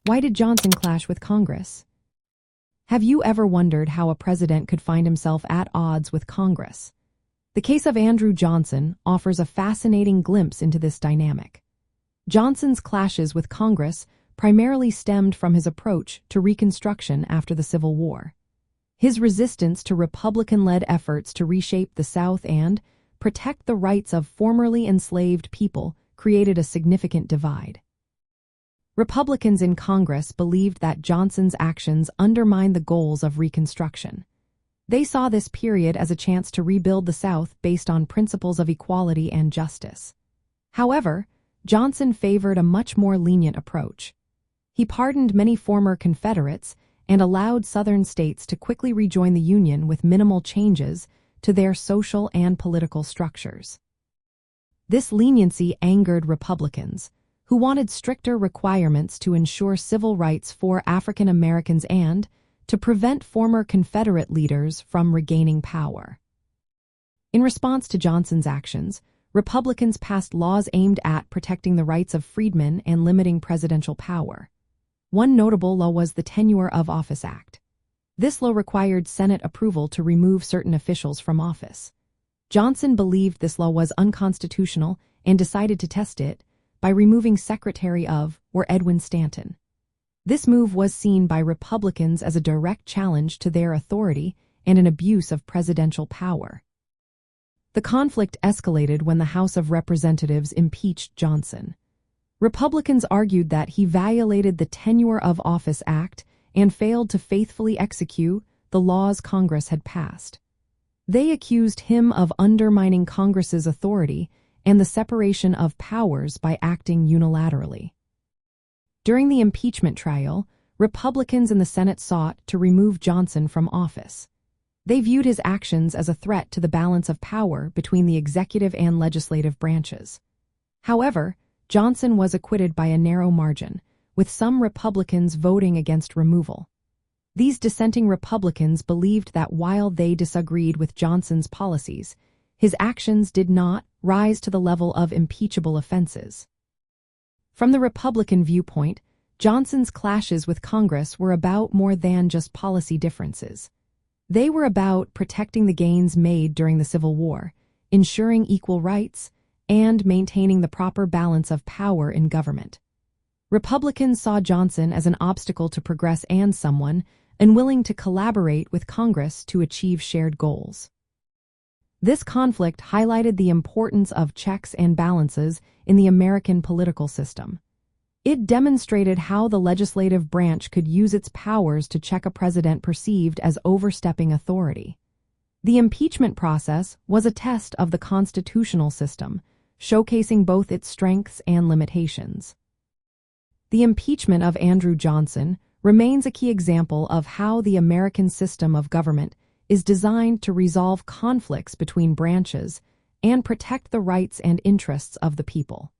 Why did Johnson clash with Congress? Have you ever wondered how a president could find himself at odds with Congress? The case of Andrew Johnson offers a fascinating glimpse into this dynamic. Johnson's clashes with Congress primarily stemmed from his approach to Reconstruction after the Civil War. His resistance to Republican-led efforts to reshape the South and protect the rights of formerly enslaved people created a significant divide. Republicans in Congress believed that Johnson's actions undermined the goals of Reconstruction. They saw this period as a chance to rebuild the South based on principles of equality and justice. However, Johnson favored a much more lenient approach. He pardoned many former Confederates and allowed Southern states to quickly rejoin the Union with minimal changes to their social and political structures. This leniency angered Republicans, who wanted stricter requirements to ensure civil rights for African Americans and to prevent former Confederate leaders from regaining power. In response to Johnson's actions, Republicans passed laws aimed at protecting the rights of freedmen and limiting presidential power. One notable law was the Tenure of Office Act. This law required Senate approval to remove certain officials from office. Johnson believed this law was unconstitutional and decided to test it by removing Secretary of War Edwin Stanton. This move was seen by Republicans as a direct challenge to their authority and an abuse of presidential power. The conflict escalated when the House of Representatives impeached Johnson. Republicans argued that he violated the Tenure of Office Act and failed to faithfully execute the laws Congress had passed. They accused him of undermining Congress's authority and the separation of powers by acting unilaterally. During the impeachment trial, Republicans in the Senate sought to remove Johnson from office. They viewed his actions as a threat to the balance of power between the executive and legislative branches. However, Johnson was acquitted by a narrow margin, with some Republicans voting against removal. These dissenting Republicans believed that while they disagreed with Johnson's policies, his actions did not rise to the level of impeachable offenses. From the Republican viewpoint, Johnson's clashes with Congress were about more than just policy differences. They were about protecting the gains made during the Civil War, ensuring equal rights, and maintaining the proper balance of power in government. Republicans saw Johnson as an obstacle to progress and someone unwilling to collaborate with Congress to achieve shared goals. This conflict highlighted the importance of checks and balances in the American political system. It demonstrated how the legislative branch could use its powers to check a president perceived as overstepping authority. The impeachment process was a test of the constitutional system, showcasing both its strengths and limitations. The impeachment of Andrew Johnson remains a key example of how the American system of government is designed to resolve conflicts between branches and protect the rights and interests of the people.